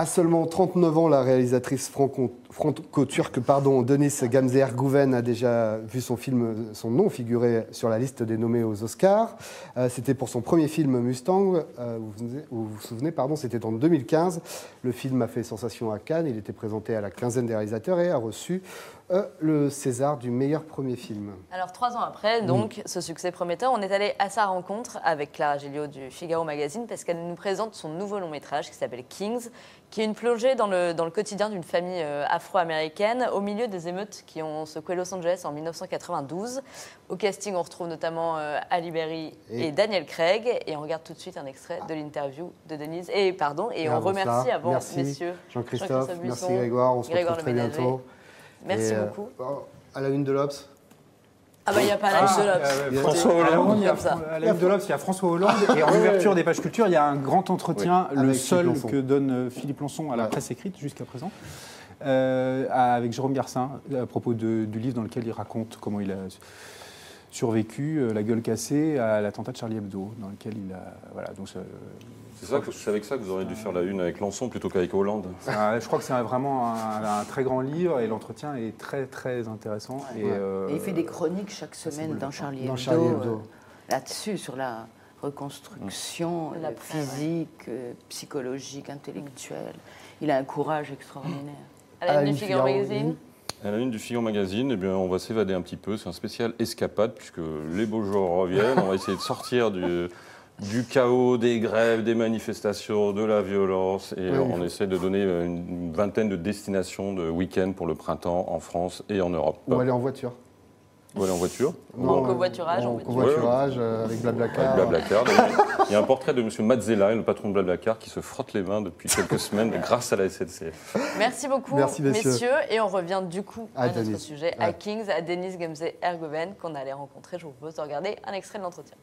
À seulement 39 ans, la réalisatrice franco-turque Deniz Gamze Ergüven a déjà vu son nom figurer sur la liste des nommés aux Oscars. C'était pour son premier film Mustang, vous vous souvenez, c'était en 2015. Le film a fait sensation à Cannes, il était présenté à la quinzaine des réalisateurs et a reçu le César du meilleur premier film. Alors 3 ans après, donc, ce succès prometteur, on est allé à sa rencontre avec Clara Gilliot du Figaro Magazine parce qu'elle nous présente son nouveau long métrage qui s'appelle Kings, qui est une plongée dans le quotidien d'une famille afro-américaine au milieu des émeutes qui ont secoué Los Angeles en 1992. Au casting, on retrouve notamment Halle Berry et Daniel Craig. Et on regarde tout de suite un extrait de l'interview de Denise. Et on remercie messieurs. Jean-Christophe, merci Grégoire, on se retrouve très bientôt. Merci beaucoup. À la une de l'Obs. Ah bah il n'y a pas la une de l'Obs. François Hollande. À la une de l'Obs, il y a François Hollande. Et en ouverture des pages culture, il y a un grand entretien, le seul que donne Philippe Lançon à la presse écrite jusqu'à présent, avec Jérôme Garcin, à propos du livre dans lequel il raconte comment il a survécu, la gueule cassée, à l'attentat de Charlie Hebdo, dans lequel il a... Voilà, donc c'est avec ça que vous auriez dû faire la une avec Lançon plutôt qu'avec Hollande. Je crois que c'est vraiment un très grand livre et l'entretien est très très intéressant. Et il fait des chroniques chaque semaine dans Charlie Hebdo. Là-dessus, sur la reconstruction physique, psychologique, intellectuelle. Il a un courage extraordinaire. À la une du Figaro Magazine. À la une du Figaro Magazine, on va s'évader un petit peu. C'est un spécial escapade puisque les beaux jours reviennent. On va essayer de sortir du chaos, des grèves, des manifestations, de la violence. Et on essaie de donner une vingtaine de destinations de week-end pour le printemps en France et en Europe. Ou aller en voiture. Ou aller en voiture. En covoiturage. En covoiturage, avec Blablacar. Il y a un portrait de M. Mazzella, le patron de Blablacar, qui se frotte les mains depuis quelques semaines grâce à la SNCF. Merci beaucoup, messieurs. Et on revient du coup à notre sujet, à Kings, à Deniz Gamze Ergüven, qu'on allait rencontrer. Je vous propose de regarder un extrait de l'entretien.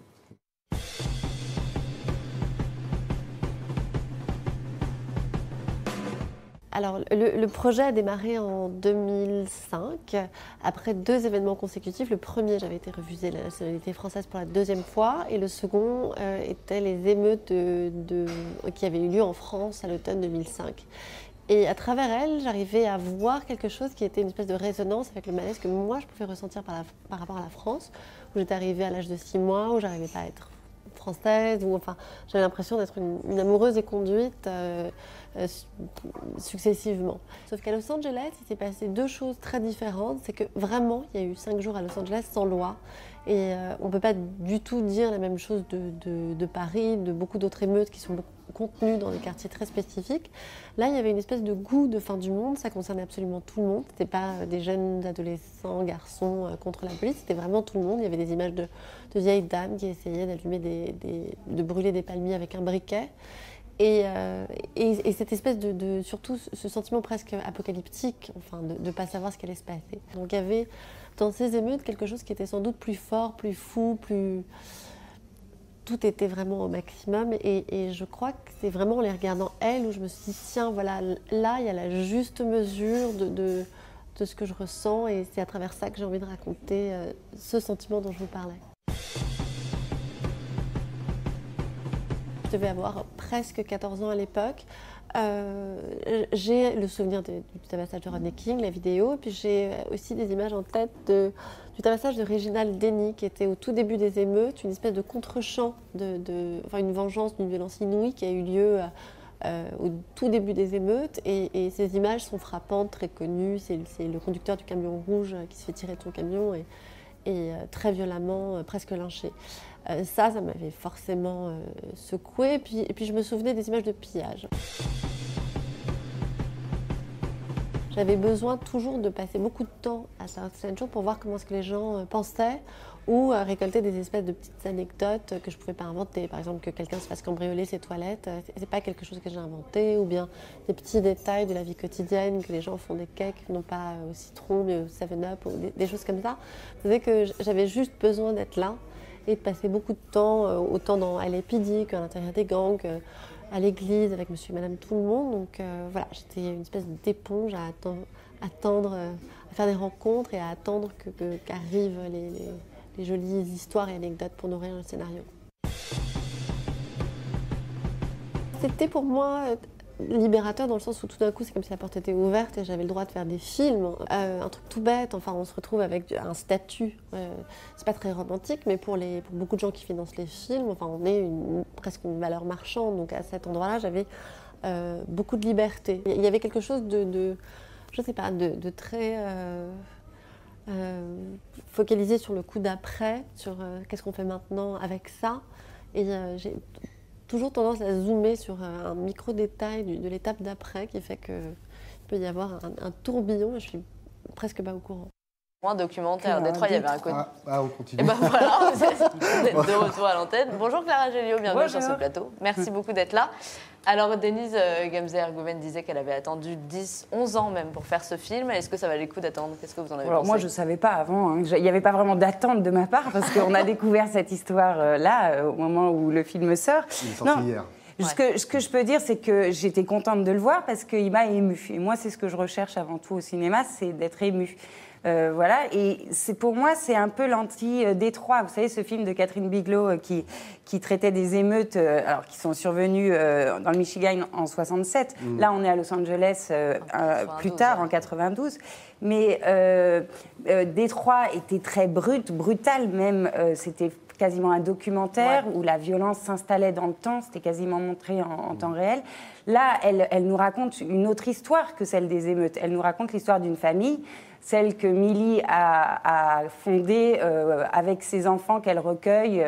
Alors, le projet a démarré en 2005, après 2 événements consécutifs. Le premier, j'avais été refusée la nationalité française pour la 2e fois, et le second était les émeutes qui avaient eu lieu en France à l'automne 2005. Et à travers elles, j'arrivais à voir quelque chose qui était une espèce de résonance avec le malaise que moi, je pouvais ressentir par rapport à la France, où j'étais arrivée à l'âge de 6 mois, où j'arrivais pas à être française, j'avais l'impression d'être une amoureuse éconduite successivement. Sauf qu'à Los Angeles, il s'est passé 2 choses très différentes. C'est que vraiment, il y a eu 5 jours à Los Angeles sans loi. Et on ne peut pas du tout dire la même chose de Paris, de beaucoup d'autres émeutes qui sont contenues dans des quartiers très spécifiques. Là, il y avait une espèce de goût de fin du monde. Ça concernait absolument tout le monde. Ce n'était pas des jeunes adolescents, garçons contre la police. C'était vraiment tout le monde. Il y avait des images de vieilles dames qui essayaient d'allumer de brûler des palmiers avec un briquet. Et cette espèce surtout ce sentiment presque apocalyptique, de ne pas savoir ce qui allait se passer. Donc il y avait dans ces émeutes quelque chose qui était sans doute plus fort, plus fou, tout était vraiment au maximum. Et je crois que c'est vraiment en les regardant elles où je me suis dit, tiens, voilà, là, il y a la juste mesure de ce que je ressens. Et c'est à travers ça que j'ai envie de raconter ce sentiment dont je vous parlais. Je devais avoir presque 14 ans à l'époque. J'ai le souvenir du tabassage de Rodney King, la vidéo, et puis j'ai aussi des images en tête du tabassage de Reginald Denny, qui était au tout début des émeutes, une espèce de contre-champ, une vengeance d'une violence inouïe qui a eu lieu au tout début des émeutes. Et ces images sont frappantes, très connues. C'est le conducteur du camion rouge qui se fait tirer de son camion et très violemment, presque lynché. Ça m'avait forcément secoué. Et puis je me souvenais des images de pillage. J'avais besoin toujours de passer beaucoup de temps à South Central pour voir comment est-ce que les gens pensaient ou récolter des espèces de petites anecdotes que je ne pouvais pas inventer. Par exemple, que quelqu'un se fasse cambrioler ses toilettes, c'est pas quelque chose que j'ai inventé. Ou bien des petits détails de la vie quotidienne, que les gens font des cakes, non pas au citron, mais au 7-Up, ou des choses comme ça. C'est que j'avais juste besoin d'être là et de passer beaucoup de temps, autant dans LAPD qu'à l'intérieur des gangs, à l'église avec monsieur et madame tout le monde. Donc voilà, j'étais une espèce d'éponge à attendre, à faire des rencontres et à attendre qu'arrivent les jolies histoires et anecdotes pour nourrir le scénario. C'était pour moi libérateur dans le sens où tout d'un coup, c'est comme si la porte était ouverte et j'avais le droit de faire des films. Un truc tout bête, enfin, on se retrouve avec un statut. C'est pas très romantique, mais pour beaucoup de gens qui financent les films, enfin, on est presque une valeur marchande. Donc à cet endroit-là, j'avais beaucoup de liberté. Il y avait quelque chose je sais pas, de très focalisé sur le coup d'après, sur qu'est-ce qu'on fait maintenant avec ça. Et j'ai toujours tendance à zoomer sur un micro-détail de l'étape d'après qui fait qu'il peut y avoir un tourbillon et je suis presque pas au courant. Un documentaire. Détroit, il y avait un côté. On continue. Et ben voilà, vous êtes de retour à l'antenne. Bonjour Clara Géliot, bienvenue sur ce plateau. Merci beaucoup d'être là. Alors Denise Gamze-Ergouven disait qu'elle avait attendu 11 ans même pour faire ce film. Est-ce que ça valait le coup d'attendre? Qu'est-ce que vous en avez pensé? Moi, je ne savais pas avant. Hein. Il n'y avait pas vraiment d'attente de ma part parce qu'on a découvert cette histoire-là au moment où le film sort. Il est sorti hier. Ce que je peux dire, c'est que j'étais contente de le voir parce qu'il m'a émue. Et moi, c'est ce que je recherche avant tout au cinéma, c'est d'être émue. Voilà, et pour moi, c'est un peu l'anti-Détroit. Vous savez, ce film de Catherine Bigelow qui traitait des émeutes alors, qui sont survenues dans le Michigan en 67. Là, on est à Los Angeles plus tard, en 92. Mais Détroit était très brutal même. C'était quasiment un documentaire où la violence s'installait dans le temps. C'était quasiment montré en temps réel. Là, elle nous raconte une autre histoire que celle des émeutes. Elle nous raconte l'histoire d'une famille, celle que Millie a fondée avec ses enfants qu'elle recueille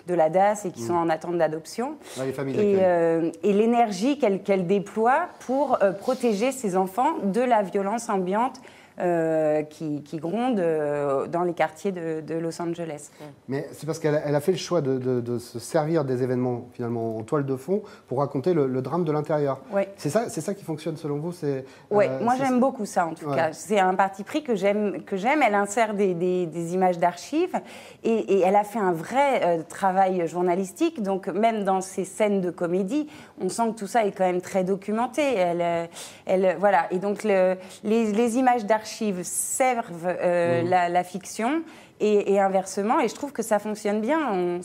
de la DAS et qui sont en attente d'adoption. Et l'énergie qu'elle déploie pour protéger ses enfants de la violence ambiante qui gronde dans les quartiers de Los Angeles. Mais c'est parce qu'elle a fait le choix de se servir des événements finalement en toile de fond pour raconter le drame de l'intérieur. Oui. C'est ça qui fonctionne selon vous? Oui, moi j'aime beaucoup ça en tout cas. C'est un parti pris que j'aime. Elle insère des images d'archives et elle a fait un vrai travail journalistique. Donc même dans ces scènes de comédie, on sent que tout ça est quand même très documenté. Voilà. Et donc les images d'archives servent la fiction et inversement. Et je trouve que ça fonctionne bien.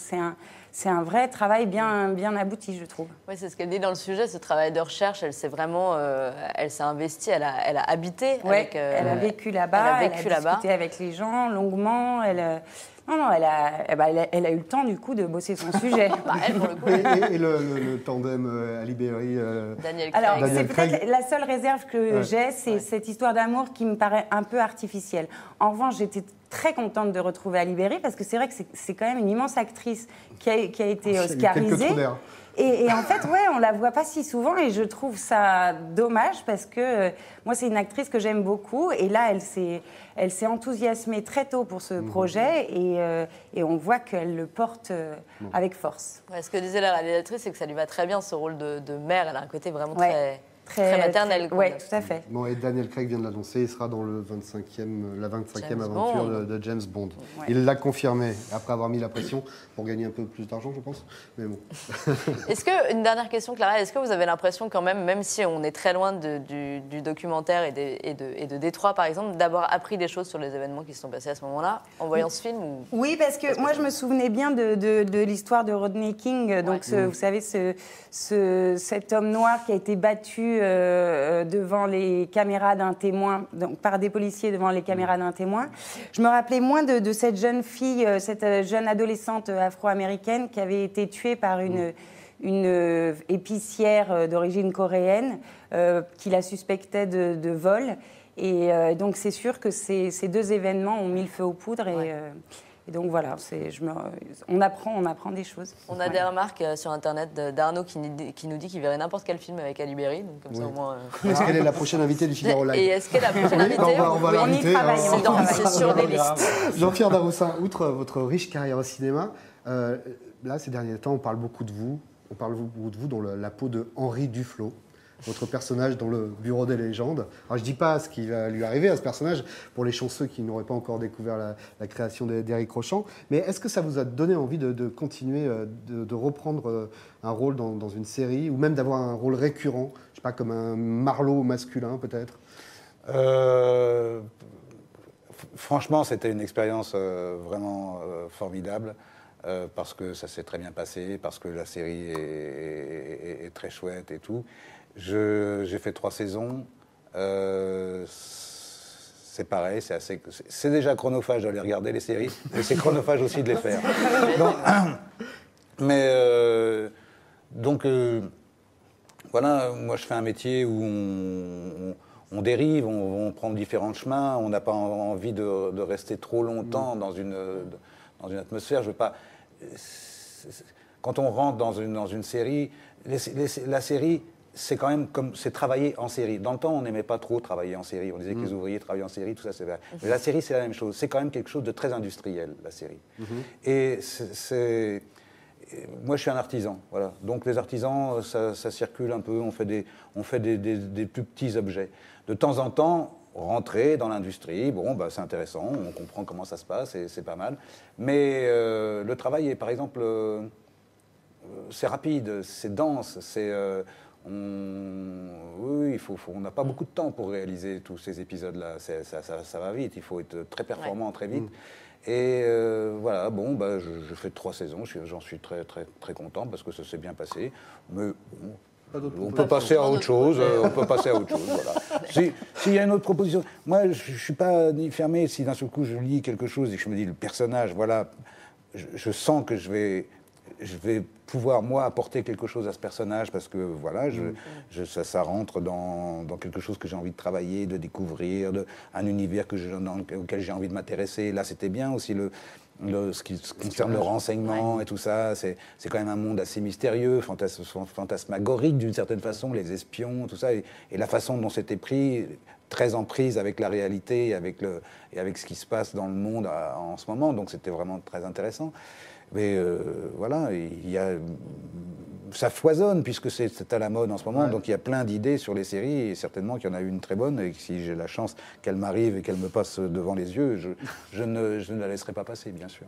C'est un vrai travail bien abouti, je trouve. Oui, c'est ce qu'elle dit dans le sujet, ce travail de recherche. Elle s'est vraiment, elle s'est investie, elle a habité. Ouais, elle a vécu là-bas, elle a discuté avec les gens longuement. Non, elle a eu le temps, du coup, de bosser son sujet. Elle, pour le coup. Et le tandem Ali Berry, Daniel Craig. Alors, c'est peut-être la seule réserve que j'ai, c'est cette histoire d'amour qui me paraît un peu artificielle. En revanche, j'étais très contente de retrouver Ali Berry parce que c'est vrai que c'est quand même une immense actrice qui a été oscarisée. Et en fait, on la voit pas si souvent et je trouve ça dommage parce que moi, c'est une actrice que j'aime beaucoup et là, elle s'est enthousiasmée très tôt pour ce projet et on voit qu'elle le porte avec force. Ouais, ce que disait la réalisatrice, c'est que ça lui va très bien ce rôle de mère. Elle a un côté vraiment très maternel. Oui, tout à fait. Bon, et Daniel Craig vient de l'annoncer, il sera dans la 25e aventure de James Bond. Ouais. Il l'a confirmé, après avoir mis la pression pour gagner un peu plus d'argent, je pense. Mais bon. Une dernière question, Clara, est-ce que vous avez l'impression quand même si on est très loin du documentaire et de Détroit, par exemple, d'avoir appris des choses sur les événements qui se sont passés à ce moment-là, en voyant ce film Oui, parce que moi, je me souvenais bien de l'histoire de Rodney King. Donc, vous savez, cet homme noir qui a été battu devant les caméras d'un témoin, donc par des policiers devant les caméras d'un témoin. Je me rappelais moins de cette jeune fille, cette jeune adolescente afro-américaine qui avait été tuée par une épicière d'origine coréenne qui la suspectait de vol. Et donc c'est sûr que ces deux événements ont mis le feu aux poudres et donc voilà, on apprend des choses. On a des remarques sur Internet d'Arnaud qui nous dit qu'il verrait n'importe quel film avec Ali Berry. Donc comme ça, au moins, Est-ce qu'elle est la prochaine invitée du Figaro Live? Et est-ce qu'elle est la prochaine invitée? On va l'inviter. C'est sur des listes. Jean-Pierre Darroussin, outre votre riche carrière au cinéma, là, ces derniers temps, on parle beaucoup de vous. On parle beaucoup de vous dans la peau de Henri Duflo, votre personnage dans le Bureau des légendes. Alors, je ne dis pas ce qui va lui arriver à ce personnage, pour les chanceux qui n'auraient pas encore découvert la création d'Éric Rochant, mais est-ce que ça vous a donné envie de continuer, de reprendre un rôle dans une série, ou même d'avoir un rôle récurrent, je ne sais pas, comme un Marlowe masculin, peut-être? Franchement, c'était une expérience vraiment formidable. Parce que ça s'est très bien passé, parce que la série est très chouette et tout. J'ai fait 3 saisons. C'est pareil, c'est déjà chronophage de les regarder, les séries, et c'est chronophage aussi de les faire. Donc, voilà, moi je fais un métier où on dérive, on prend différents chemins, on n'a pas envie de rester trop longtemps dans une atmosphère. Je veux pas. Quand on rentre dans une série, la série, c'est quand même comme c'est travailler en série. Dans le temps, on n'aimait pas trop travailler en série. On disait que les ouvriers travaillaient en série, tout ça, c'est vrai. Mais la série, c'est la même chose. C'est quand même quelque chose de très industriel, la série. Et moi, je suis un artisan, voilà. Donc les artisans, ça circule un peu. On fait des plus petits objets. De temps en temps, rentrer dans l'industrie, bon, bah, c'est intéressant. On comprend comment ça se passe et c'est pas mal. Mais le travail est, par exemple, c'est rapide, c'est dense, oui, on n'a pas beaucoup de temps pour réaliser tous ces épisodes-là. Ça va vite, il faut être très performant très vite. Et voilà, bon, bah, je fais 3 saisons, j'en suis très, très, très content parce que ça s'est bien passé. Mais on peut passer à autre chose. Voilà. S'il y a une autre proposition, moi, je ne suis pas ni fermé. Si d'un seul coup je lis quelque chose et que je me dis le personnage, voilà, je sens que je vais pouvoir, moi, apporter quelque chose à ce personnage parce que, voilà, ça rentre dans quelque chose que j'ai envie de travailler, de découvrir, un univers auquel j'ai envie de m'intéresser. Là, c'était bien aussi ce qui concerne le renseignement et tout ça. C'est quand même un monde assez mystérieux, fantasmagorique d'une certaine façon, les espions, tout ça. Et la façon dont c'était pris, très en prise avec la réalité et avec ce qui se passe dans le monde en ce moment. Donc, c'était vraiment très intéressant. Mais voilà, ça foisonne puisque c'est à la mode en ce moment. Donc il y a plein d'idées sur les séries et certainement qu'il y en a une très bonne. Et si j'ai la chance qu'elle m'arrive et qu'elle me passe devant les yeux, je ne la laisserai pas passer, bien sûr.